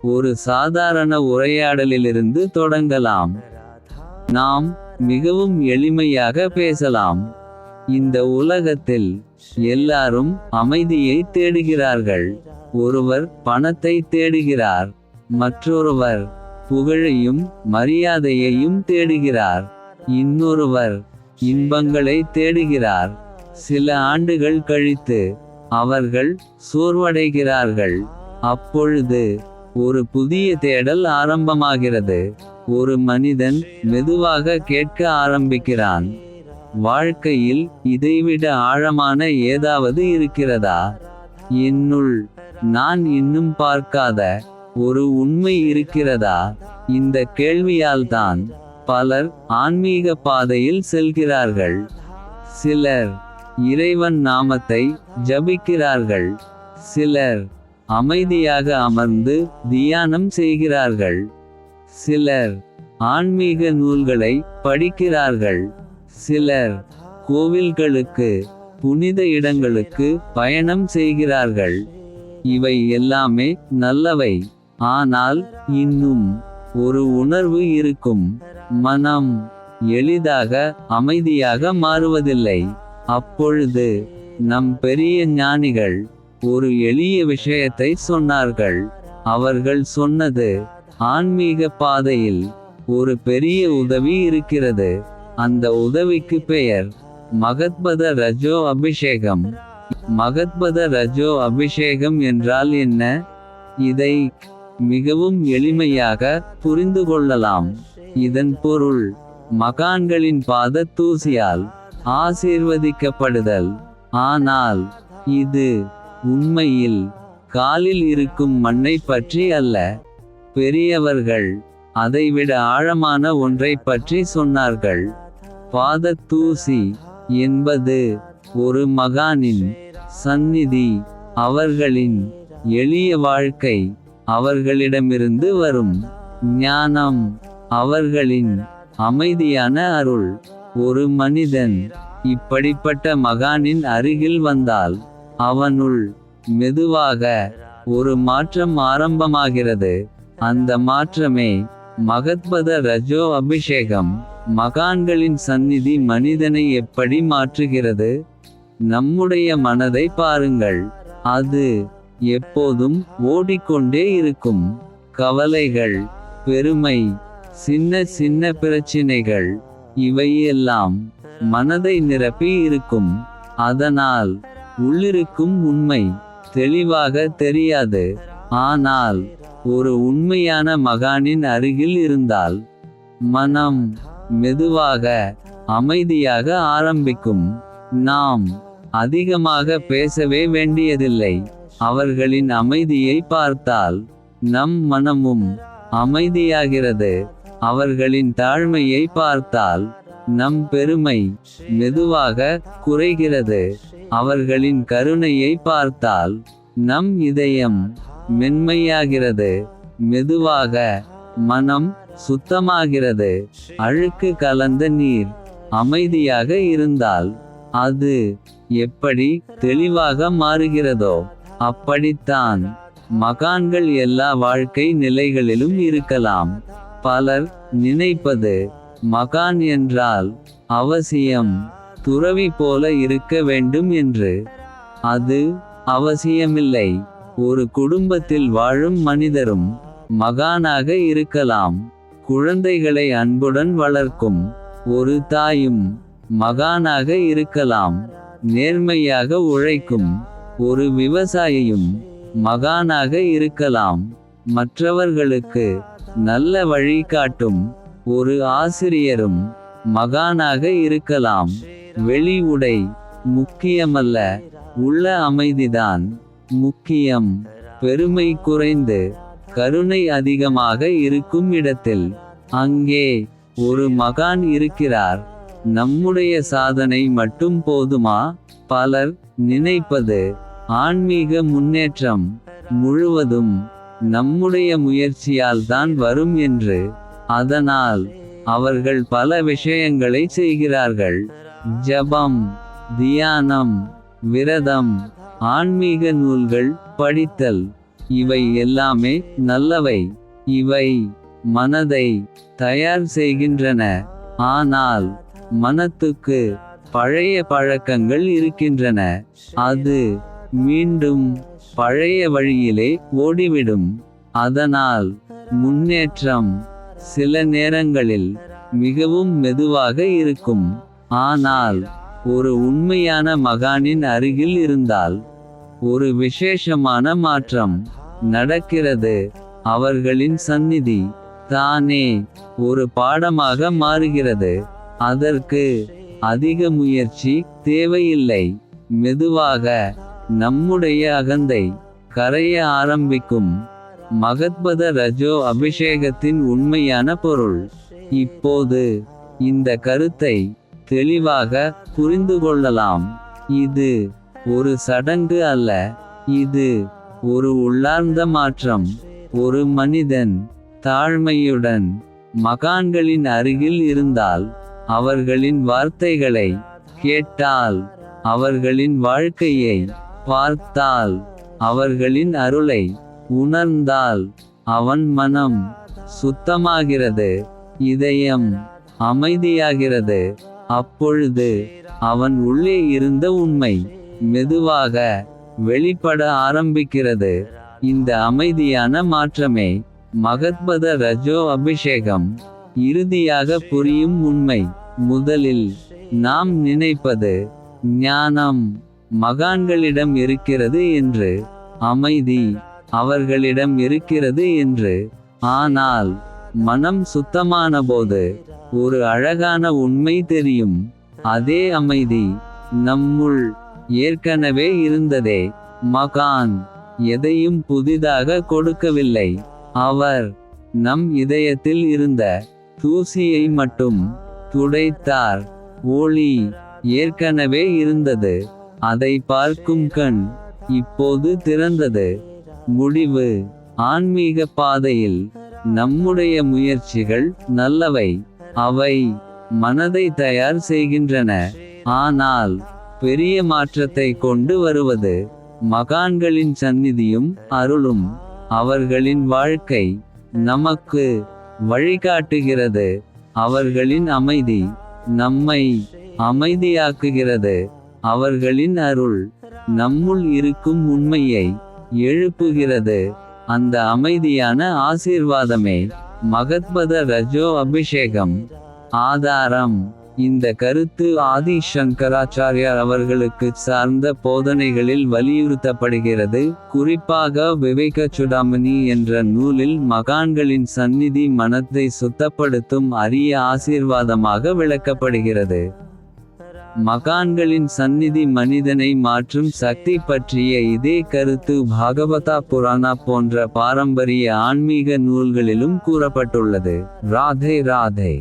ஒரு சாதாரண உரையாடலிலிருந்து தொடங்கலாம். நாம் மிகவும் எளிமையாக பேசலாம். இந்த உலகத்தில் எல்லாரும் அமைதியை தேடுகிறார்கள். ஒருவர் பணத்தை தேடுகிறார். மற்றொருவர் புகழையும் மரியாதையையும் தேடுகிறார். இன்னொருவர் இன்பங்களை தேடுகிறார். சில ஆண்டுகள் கழித்து அவர்கள் சோர்வடைகிறார்கள். அப்பொழுது ஒரு புதிய தேடல் ஆரம்பமாகிறது. ஒரு மனிதன் மெதுவாக கேட்க ஆரம்பிக்கிறான், வாழ்க்கையில் இதைவிட ஆழமான ஏதாவது இருக்கிறதா? என்னுள் நான் இன்னும் பார்க்காத ஒரு உண்மை இருக்கிறதா? இந்த கேள்வியால்தான் பலர் ஆன்மீக பாதையில் செல்கிறார்கள். சிலர் இறைவன் நாமத்தை ஜபிக்கிறார்கள். சிலர் அமைதியாக அமர்ந்து தியானம் செய்கிறார்கள். சிலர் ஆன்மீக நூல்களை படிக்கிறார்கள். சிலர் கோவில்களுக்கு, புனித இடங்களுக்கு பயணம் செய்கிறார்கள். இவை எல்லாமே நல்லவை. ஆனால் இன்னும் ஒரு உணர்வு இருக்கும். மனம் எளிதாக அமைதியாக மாறுவதில்லை. அப்பொழுது நம் பெரிய ஞானிகள் ஒரு எளிய விஷயத்தை சொன்னார்கள். அவர்கள் சொன்னது, ஆன்மீக பாதையில் ஒரு பெரிய உதவி இருக்கிறது. அந்த உதவிக்கு பெயர் மகத்பத ரஜோ அபிஷேகம். மகத்பத ரஜோ அபிஷேகம் என்றால் என்ன? இதை மிகவும் எளிமையாக புரிந்து கொள்ளலாம். இதன் பொருள் மகான்களின் பாத தூசியால் ஆசீர்வதிக்கப்படுதல். ஆனால் இது உண்மையில் காலில் இருக்கும் மண்ணை பற்றி அல்ல. பெரியவர்கள் அதைவிட ஆழமான ஒன்றை பற்றி சொன்னார்கள். பாத தூசி என்பது ஒரு மகானின் சந்நிதி. அவர்களின் எளிய வாழ்க்கை, அவர்களிடமிருந்து வரும் ஞானம், அவர்களின் அமைதியான அருள். ஒரு மனிதன் இப்படிப்பட்ட மகானின் அருகில் வந்தால் அவனுள் மெதுவாக ஒரு மாற்றம் ஆரம்பமாகிறது. அந்த மாற்றமே மகத்பத ரஜோ அபிஷேகம். மகான்களின் சந்நிதி மனிதனை எப்படி மாற்றுகிறது? நம்முடைய மனதை பாருங்கள். அது எப்போதும் ஓடிக்கொண்டே இருக்கும். கவலைகள், பெருமை, சின்ன சின்ன பிரச்சினைகள், இவையெல்லாம் மனதை நிரப்பி இருக்கும். அதனால் உள்ளிருக்கும் உண்மை தெளிவாக தெரியாது. ஆனால் ஒரு உண்மையான மகானின் அருகில் இருந்தால் மனம் மெதுவாக அமைதியாக ஆரம்பிக்கும். நாம் அதிகமாக பேசவே வேண்டியதில்லை. அவர்களின் அமைதியை பார்த்தால் நம் மனமும் அமைதியாகிறது. அவர்களின் தாழ்மையை பார்த்தால் நம் பெருமை மெதுவாக குறைகிறது. அவர்களின் கருணையை பார்த்தால் நம் இதயம் மென்மையாகிறது. மெதுவாக மனம் சுத்தமாகிறது. அழுக்கு கலந்த நீர் அமைதியாக இருந்தால் அது எப்படி தெளிவாக மாறுகிறதோ அப்படித்தான் மகான்கள் எல்லா வாழ்க்கை நிலைகளிலும் இருக்கலாம். பலர் நினைப்பது, மகான் என்றால் அவசியம் துறவி போல இருக்க வேண்டும் என்று. அது அவசியமில்லை. ஒரு குடும்பத்தில் வாழும் மனிதரும் மகானாக இருக்கலாம். குழந்தைகளை அன்புடன் வளர்க்கும் ஒரு தாயும் மகானாக இருக்கலாம். நேர்மையாக உழைக்கும் ஒரு விவசாயியும் மகானாக இருக்கலாம். மற்றவர்களுக்கு நல்ல வழி காட்டும் ஒரு ஆசிரியரும் மகானாக இருக்கலாம். வெளி உடை முக்கியமல்ல, உள்ள அமைதிதான் முக்கியம். பெருமை குறைந்து கருணை அதிகமாக இருக்கும் இடத்தில் அங்கே ஒரு மகான் இருக்கிறார். நம்முடைய சாதனை மட்டும் போதுமா? பலர் நினைப்பது, ஆன்மீக முன்னேற்றம் முழுவதும் நம்முடைய முயற்சியால் தான் வரும் என்று. அதனால் அவர்கள் பல விஷயங்களை செய்கிறார்கள். ஜபம், தியானம், விரதம், ஆன்மீக நூல்கள் படித்தல், இவை எல்லாமே நல்லவை. இவை மனதை தயார் செய்கின்றன. ஆனால் மனத்துக்கு பழைய பழக்கங்கள் இருக்கின்றன. அது மீண்டும் பழைய வழியிலே ஓடிவிடும். அதனால் முன்னேற்றம் சில நேரங்களில் மிகவும் மெதுவாக இருக்கும். ஆனால் ஒரு உண்மையான மகானின் அருகில் இருந்தால் ஒரு விசேஷமான மாற்றம் நடக்கிறது. அவர்களின் சந்நிதி தானே ஒரு பாடமாக மாறுகிறது. அதற்கு அதிக முயற்சி தேவையில்லை. மெதுவாக நம்முடைய அகந்தை கரைய ஆரம்பிக்கும். மகத்பத ரஜோ அபிஷேகத்தின் உண்மையான பொருள். இப்போது இந்த கருத்தை தெளிவாக புரிந்து கொள்ளலாம். இது ஒரு சடங்கு அல்ல. இது ஒரு உள்ளார்ந்த மாற்றம். ஒரு மனிதன் தாழ்மையுடன் மகான்களின் அருகில் இருந்தால், அவர்களின் வார்த்தைகளை கேட்டால், அவர்களின் வாழ்க்கையை பார்த்தால், அவர்களின் அருளை உணர்ந்தால், அவன் மனம் சுத்தமாகிறது, இதயம் அமைதியாகிறது. அப்பொழுது அவன் உள்ளே இருந்த உண்மை மெதுவாக வெளிப்பட ஆரம்பிக்கிறது. இந்த அமைதியான மாற்றமே மகத்பத ரஜோ அபிஷேகம். இறுதியாக புரியும் உண்மை. முதலில் நாம் நினைப்பது ஞானம் மகான்களிடம் இருக்கிறது என்று, அமைதி அவர்களிடம் இருக்கிறது என்று. ஆனால் மனம் சுத்தமானபோது ஒரு அழகான உண்மை தெரியும். அதே அமைதி நம்முள் ஏற்கனவே இருந்ததே. மகான் எதையும் புதிதாக கொடுக்கவில்லை. அவர் நம் இதயத்தில் இருந்த தூசியை மட்டும் துடைத்தார். ஒளி ஏற்கனவே இருந்தது. அதை பார்க்கும் கண் இப்போது திறந்தது. முடிவு. ஆன்மீக பாதையில் நம்முடைய முயற்சிகள் நல்லவை. அவை மனதை தயார் செய்கின்றன. ஆனால் பெரிய மாற்றத்தை கொண்டு வருவது மகான்களின் சந்நிதியும் அருளும். அவர்களின் வாழ்க்கை நமக்கு வழிகாட்டுகிறது. அவர்களின் அமைதி நம்மை அமைதியாக்குகிறது. அவர்களின் அருள் நம்முள் இருக்கும் உண்மையை எழுப்புகிறது. அந்த அமைதியான ஆசீர்வாதமே மகத்பத ரஜோ அபிஷேகம். ஆதாரம். இந்த கருத்து ஆதி சங்கராச்சாரியார் அவர்களுக்கு சார்ந்த போதனைகளில் வலியுறுத்தப்படுகிறது. குறிப்பாக விவேக சுடாமணி என்ற நூலில் மகான்களின் சந்நிதி மனத்தை சுத்தப்படுத்தும் அரிய ஆசீர்வாதமாக விளக்கப்படுகிறது. மகான்களின் சந்நிதி மனிதனை மாற்றும் சக்தி பற்றிய இதே கருத்து பாகவதா புராணா போன்ற பாரம்பரிய ஆன்மீக நூல்களிலும் கூறப்பட்டுள்ளது. ராதே ராதே.